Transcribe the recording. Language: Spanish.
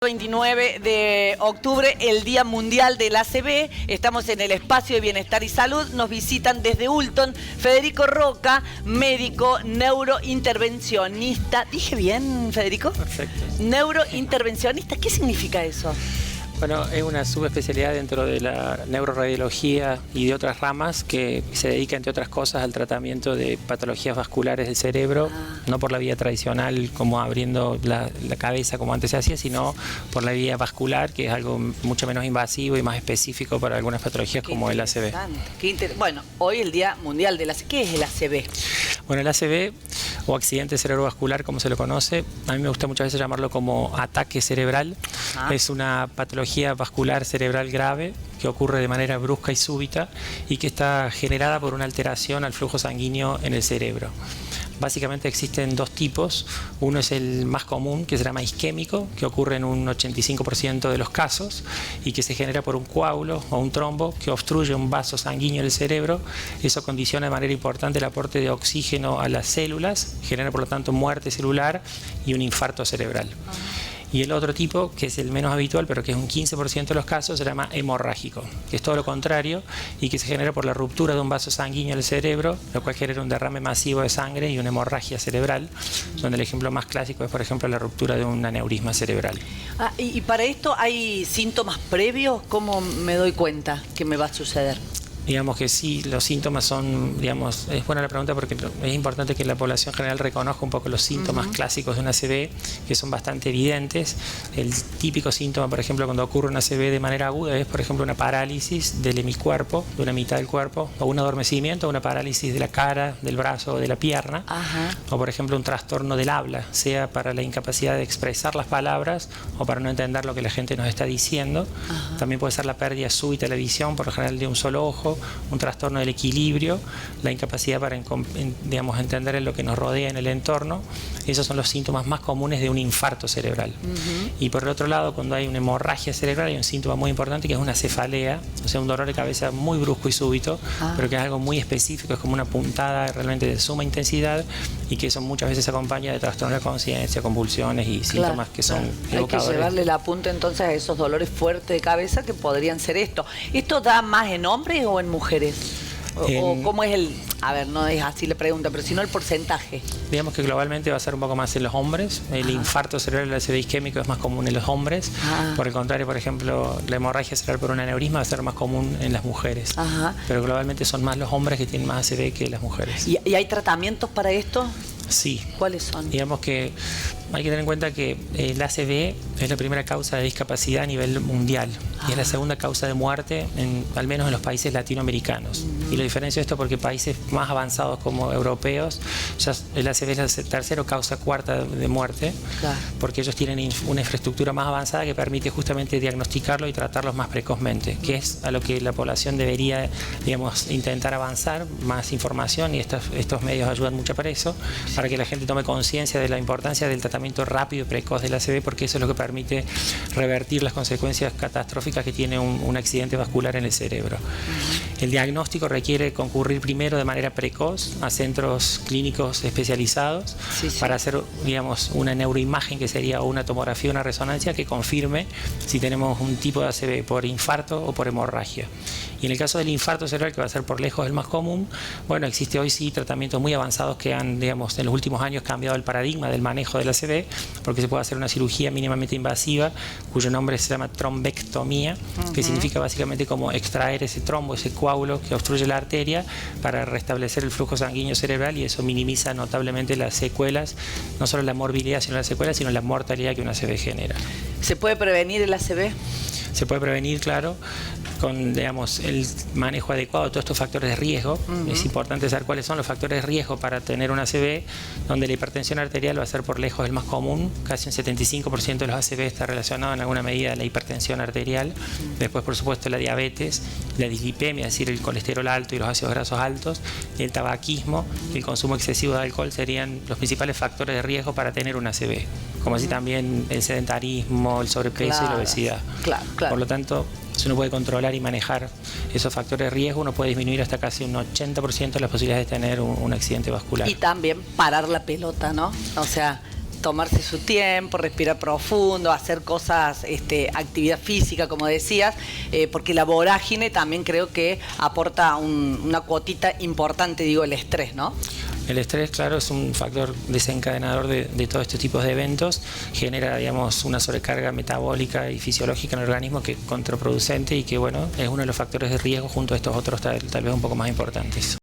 29 de octubre, el Día Mundial del ACV. Estamos en el Espacio de Bienestar y Salud. Nos visitan desde Ulton Federico Roca, médico neurointervencionista. ¿Dije bien, Federico? Perfecto. Neurointervencionista, ¿qué significa eso? Bueno, es una subespecialidad dentro de la neuroradiología y de otras ramas que se dedica, entre otras cosas, al tratamiento de patologías vasculares del cerebro, no por la vía tradicional como abriendo la cabeza como antes se hacía, sino por la vía vascular, que es algo mucho menos invasivo y más específico para algunas patologías como el ACV. Bueno, hoy el Día Mundial del ACV. ¿Qué es el ACV? Bueno, el ACV, o accidente cerebrovascular como se lo conoce, a mí me gusta muchas veces llamarlo como ataque cerebral. Es una patología vascular cerebral grave que ocurre de manera brusca y súbita y que está generada por una alteración al flujo sanguíneo en el cerebro. Básicamente existen dos tipos. Uno es el más común, que se llama isquémico, que ocurre en un 85% de los casos y que se genera por un coágulo o un trombo que obstruye un vaso sanguíneo en el cerebro. Eso condiciona de manera importante el aporte de oxígeno a las células, genera por lo tanto muerte celular y un infarto cerebral. Y el otro tipo, que es el menos habitual, pero que es un 15% de los casos, se llama hemorrágico, que es todo lo contrario y que se genera por la ruptura de un vaso sanguíneo en el cerebro, lo cual genera un derrame masivo de sangre y una hemorragia cerebral, donde el ejemplo más clásico es, por ejemplo, la ruptura de un aneurisma cerebral. ¿Y para esto hay síntomas previos? ¿Cómo me doy cuenta que me va a suceder? Digamos que sí, los síntomas son, digamos, es buena la pregunta porque es importante que la población general reconozca un poco los síntomas clásicos de un ACV, que son bastante evidentes. El típico síntoma, por ejemplo, cuando ocurre un ACV de manera aguda es, por ejemplo, una parálisis del hemicuerpo, de una mitad del cuerpo, o un adormecimiento, o una parálisis de la cara, del brazo o de la pierna, o, por ejemplo, un trastorno del habla, sea para la incapacidad de expresar las palabras o para no entender lo que la gente nos está diciendo. También puede ser la pérdida súbita de la visión, por lo general de un solo ojo, un trastorno del equilibrio, la incapacidad para digamos, entender en lo que nos rodea en el entorno. Esos son los síntomas más comunes de un infarto cerebral. Y por el otro lado, cuando hay una hemorragia cerebral, hay un síntoma muy importante que es una cefalea, o sea, un dolor de cabeza muy brusco y súbito, pero que es algo muy específico, es como una puntada realmente de suma intensidad y que eso muchas veces se acompaña de trastorno de la conciencia, convulsiones y síntomas que son evocadores. Hay que llevarle la punta entonces a esos dolores fuertes de cabeza que podrían ser esto. ¿Esto da más en hombres o en mujeres? ¿O cómo es el...? A ver, no es así la pregunta, pero sino el porcentaje. Digamos que globalmente va a ser un poco más en los hombres. El infarto cerebral, el ACV isquémico, es más común en los hombres. Por el contrario, por ejemplo, la hemorragia cerebral por un aneurisma va a ser más común en las mujeres. Pero globalmente son más los hombres que tienen más ACV que las mujeres. ¿Y hay tratamientos para esto? Sí. ¿Cuáles son? Digamos que hay que tener en cuenta que el ACV es la primera causa de discapacidad a nivel mundial y es la segunda causa de muerte, al menos en los países latinoamericanos. Y lo diferencio esto porque países más avanzados como europeos, ya el ACV es la tercera causa cuarta de muerte, porque ellos tienen una infraestructura más avanzada que permite justamente diagnosticarlo y tratarlos más precozmente, que es a lo que la población debería, digamos, intentar avanzar, más información, y estos medios ayudan mucho para eso, para que la gente tome conciencia de la importancia del tratamiento rápido y precoz del ACV, porque eso es lo que permite revertir las consecuencias catastróficas que tiene un accidente vascular en el cerebro. El diagnóstico requiere concurrir primero de manera precoz a centros clínicos especializados para hacer, digamos, una neuroimagen, que sería una tomografía o una resonancia que confirme si tenemos un tipo de ACV por infarto o por hemorragia. Y en el caso del infarto cerebral, que va a ser por lejos el más común, bueno, existe hoy sí tratamientos muy avanzados que han, digamos, en los últimos años cambiado el paradigma del manejo del ACV, porque se puede hacer una cirugía mínimamente invasiva, cuyo nombre se llama trombectomía, que significa básicamente como extraer ese trombo, ese coágulo que obstruye la arteria para restablecer el flujo sanguíneo cerebral, y eso minimiza notablemente las secuelas, no solo la morbilidad, sino las secuelas, sino la mortalidad que un ACV genera. ¿Se puede prevenir el ACV? Se puede prevenir, claro, con, digamos, el manejo adecuado de todos estos factores de riesgo. Es importante saber cuáles son los factores de riesgo para tener un ACV, donde la hipertensión arterial va a ser por lejos el más común. Casi un 75% de los ACV está relacionado en alguna medida a la hipertensión arterial. Después, por supuesto, la diabetes, la dislipemia, es decir, el colesterol alto y los ácidos grasos altos, el tabaquismo y el consumo excesivo de alcohol serían los principales factores de riesgo para tener un ACV, como así también el sedentarismo, el sobrepeso y la obesidad. Por lo tanto, si uno puede controlar y manejar esos factores de riesgo, uno puede disminuir hasta casi un 80% las posibilidades de tener un accidente vascular. Y también parar la pelota, ¿no? O sea, tomarse su tiempo, respirar profundo, hacer cosas, actividad física, como decías, porque la vorágine también creo que aporta una cuotita importante, digo, el estrés, ¿no? El estrés, claro, es un factor desencadenador de todos estos tipos de eventos. Genera, digamos, una sobrecarga metabólica y fisiológica en el organismo que es contraproducente y que, bueno, es uno de los factores de riesgo junto a estos otros tal vez un poco más importantes.